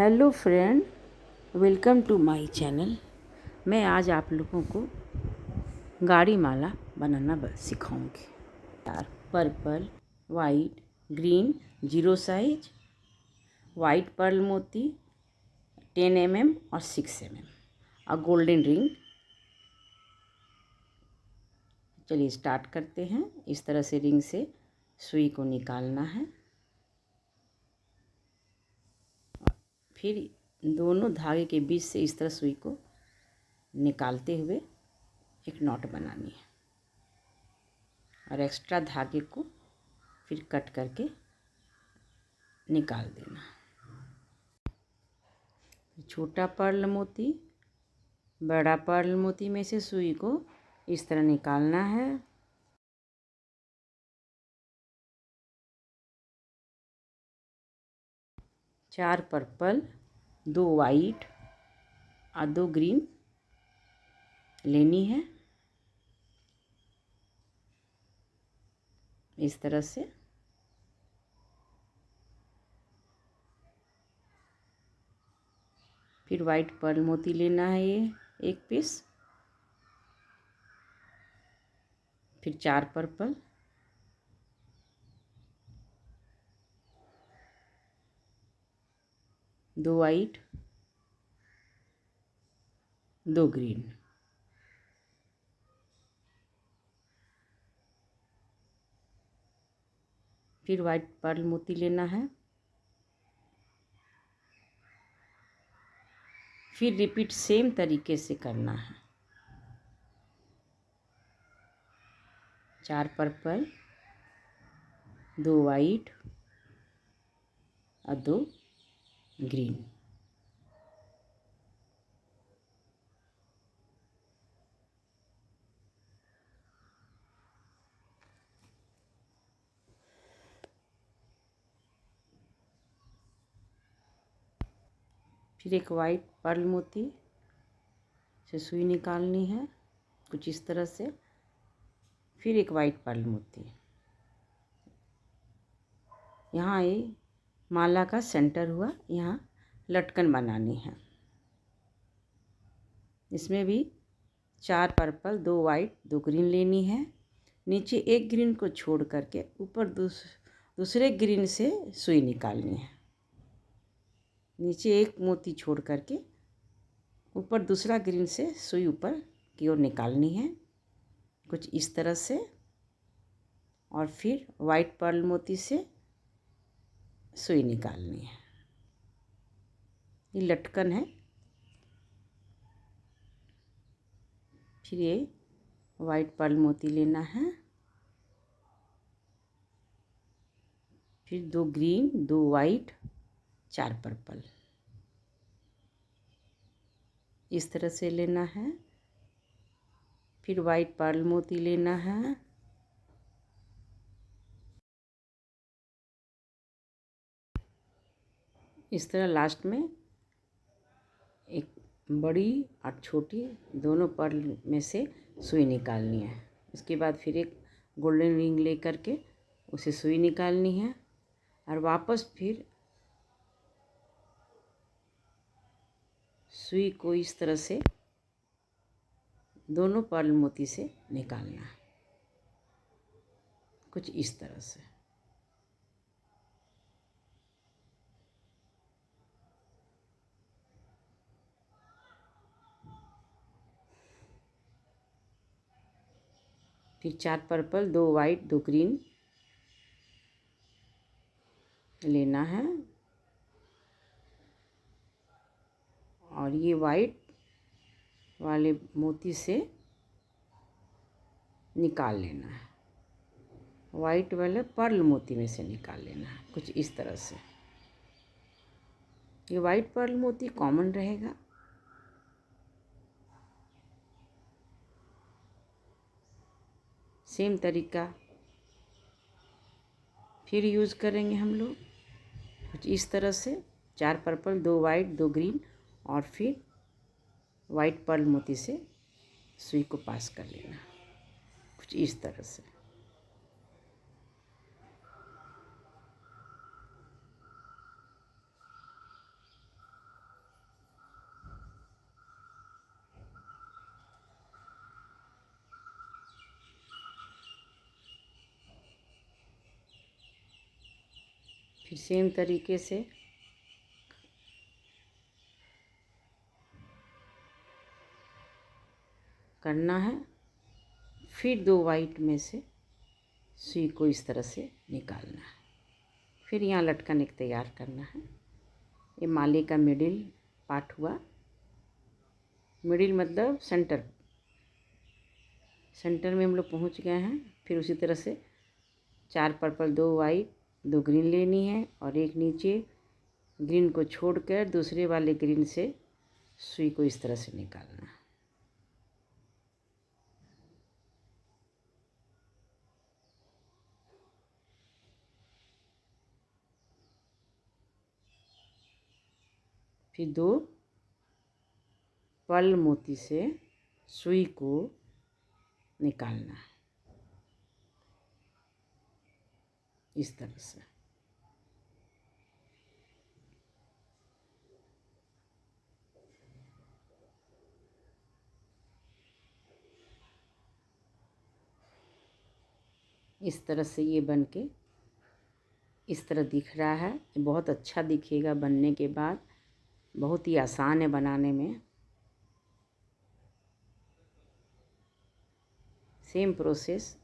Hello friend, welcome to my channel. मैं आज आप लोगों को गाड़ी माला बनाना सिखाऊंगी। यार purple, white, green, zero size, white Perl मोती 10 mm और 6 mm और गोल्डन रिंग। चलिए स्टार्ट करते हैं। इस तरह से रिंग से सुई को निकालना है। फिर दोनों धागे के बीच से इस तरह सुई को निकालते हुए एक नॉट बनानी है और एक्स्ट्रा धागे को फिर कट करके निकाल देना। छोटा पर्ल मोती बड़ा पर्ल मोती में से सुई को इस तरह निकालना है। चार पर्पल, 2 वाइट और 2 ग्रीन लेनी है। इस तरह से फिर वाइट पर्ल मोती लेना है, ये एक पीस। फिर 4 पर्पल, 2 वाइट, 2 ग्रीन। फिर वाइट पर्ल मोती लेना है। फिर रिपीट सेम तरीके से करना है। 4 पर्पल, 2 वाइट और 2 ग्रीन। फिर एक वाइट पर्ल मोती से सुई निकालनी है कुछ इस तरह से। फिर एक वाइट पर्ल मोती, यहाँ ये माला का सेंटर हुआ, यहाँ लटकन बनानी है। इसमें भी 4 पर्पल, 2 वाइट, 2 ग्रीन लेनी है। नीचे एक ग्रीन को छोड़ करके ऊपर दूसरे ग्रीन से सुई निकालनी है। नीचे एक मोती छोड़ करके ऊपर दूसरा ग्रीन से सुई ऊपर की ओर निकालनी है कुछ इस तरह से। और फिर वाइट पर्ल मोती से सुई निकालनी है। ये लटकन है। फिर ये वाइट पर्ल मोती लेना है। फिर 2 ग्रीन, 2 वाइट, 4 पर्पल इस तरह से लेना है। फिर वाइट पर्ल मोती लेना है। इस तरह लास्ट में एक बड़ी और छोटी दोनों पर्ल में से सुई निकालनी है। उसके बाद फिर एक गोल्डन रिंग ले करके उसे सुई निकालनी है और वापस फिर सुई को इस तरह से दोनों पर्ल मोती से निकालना है कुछ इस तरह से। फिर 4 पर्पल, 2 वाइट, 2 ग्रीन लेना है और ये वाइट वाले मोती से निकाल लेना है। वाइट वाले पर्ल मोती में से निकाल लेना है कुछ इस तरह से। ये वाइट पर्ल मोती कॉमन रहेगा। सेम तरीका फिर यूज़ करेंगे हम लोग कुछ इस तरह से। 4 पर्पल, 2 वाइट, 2 ग्रीन और फिर वाइट पर्ल मोती से सुई को पास कर लेना कुछ इस तरह से। फिर सेम तरीके से करना है। फिर 2 वाइट में से सुई को इस तरह से निकालना है। फिर यहाँ लटकन एक तैयार करना है। ये माले का मिडिल पार्ट हुआ। मिडिल मतलब सेंटर, सेंटर में हम लोग पहुँच गए हैं। फिर उसी तरह से 4 पर्पल 2 वाइट 2 ग्रीन लेनी है और एक नीचे ग्रीन को छोड़कर दूसरे वाले ग्रीन से सुई को इस तरह से निकालना है। फिर 2 पर्ल मोती से सुई को निकालना है इस तरह से। इस तरह से ये बन के इस तरह दिख रहा है। ये बहुत अच्छा दिखेगा बनने के बाद। बहुत ही आसान है बनाने में। सेम प्रोसेस,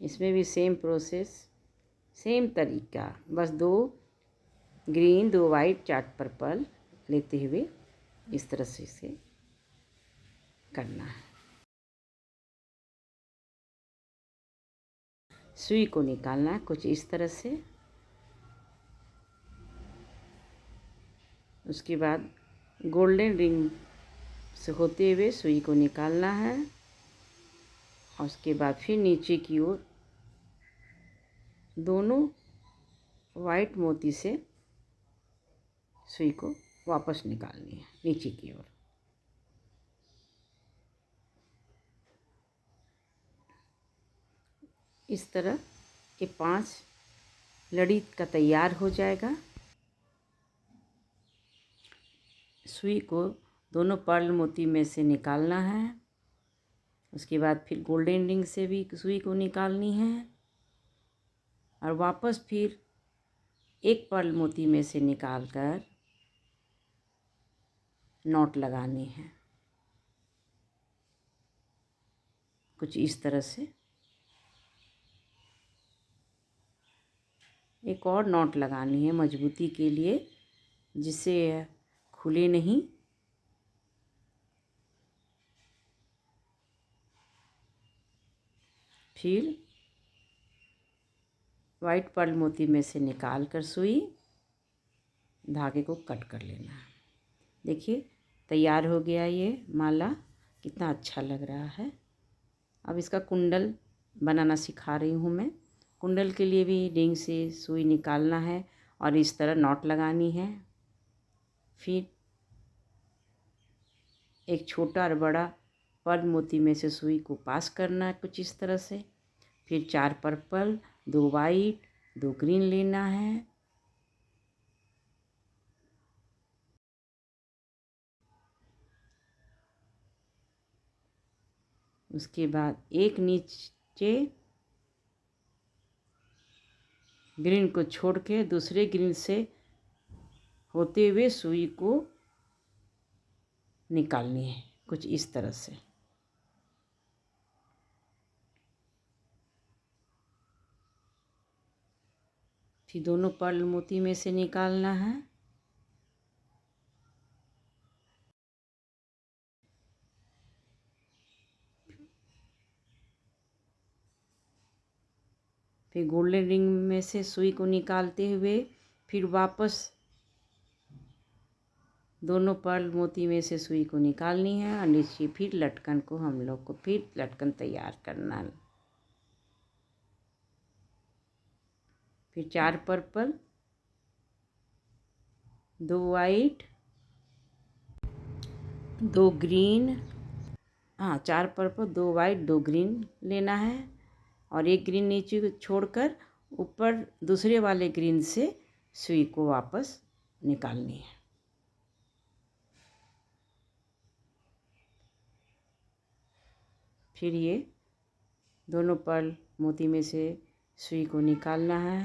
इसमें भी सेम प्रोसेस, सेम तरीका, बस 2 ग्रीन 2 वाइट 4 पर्पल लेते हुए इस तरह से इसे करना है। सुई को निकालना है कुछ इस तरह से। उसके बाद गोल्डन रिंग से होते हुए सुई को निकालना है और उसके बाद फिर नीचे की ओर दोनों वाइट मोती से सुई को वापस निकालनी है नीचे की ओर। इस तरह ये 5 लड़ी का तैयार हो जाएगा। सुई को दोनों पर्ल मोती में से निकालना है। उसके बाद फिर गोल्डन रिंग से भी सुई को निकालनी है और वापस फिर एक पर्ल मोती में से निकालकर नॉट लगानी है कुछ इस तरह से। एक और नॉट लगानी है मजबूती के लिए, जिससे खुले नहीं। फिर वाइट पर्ल मोती में से निकाल कर सुई धागे को कट कर लेना है। देखिए तैयार हो गया ये माला, कितना अच्छा लग रहा है। अब इसका कुंडल बनाना सिखा रही हूँ मैं। कुंडल के लिए भी रिंग से सुई निकालना है और इस तरह नॉट लगानी है। फिर एक छोटा और बड़ा पर्ल मोती में से सुई को पास करना है कुछ इस तरह से। फिर 4 पर्पल 2 वाइट 2 ग्रीन लेना है। उसके बाद एक नीचे ग्रीन को छोड़ के दूसरे ग्रीन से होते हुए सुई को निकालनी है कुछ इस तरह से। फिर दोनों पर्ल मोती में से निकालना है। फिर गोल्डन रिंग में से सुई को निकालते हुए फिर वापस दोनों पर्ल मोती में से सुई को निकालनी है और नीचे फिर लटकन को हम लोग को फिर लटकन तैयार करना है। फिर 4 purple 2 white 2 green, 4 purple 2 white 2 green लेना है और एक ग्रीन नीचे को छोड़कर ऊपर दूसरे वाले ग्रीन से सुई को वापस निकालनी है। फिर ये दोनों पर्ल मोती में से सुई को निकालना है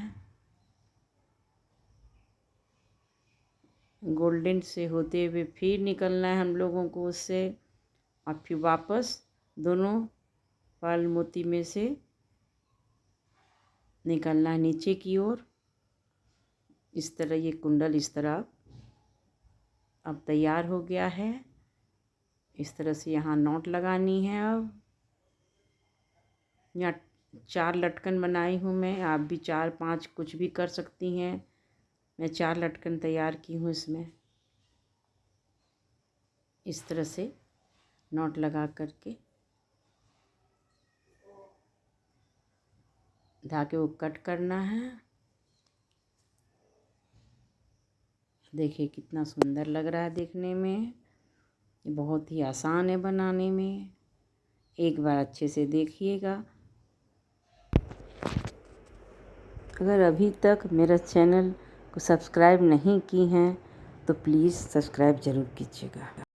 गोल्डन से होते हुए फिर निकलना है हम लोगों को उससे, और फिर वापस दोनों पर्ल मोती में से निकलना है नीचे की ओर। इस तरह ये कुंडल इस तरह अब तैयार हो गया है। इस तरह से यहाँ नॉट लगानी है। अब यहाँ 4 लटकन बनाई हूँ मैं, आप भी 4-5 कुछ भी कर सकती हैं। मैं 4 लटकन तैयार की हूँ इसमें। इस तरह से नॉट लगा करके धागे को कट करना है। देखिए कितना सुंदर लग रहा है देखने में। ये बहुत ही आसान है बनाने में, एक बार अच्छे से देखिएगा। अगर अभी तक मेरा चैनल को सब्सक्राइब नहीं की हैं तो प्लीज़ सब्सक्राइब ज़रूर कीजिएगा।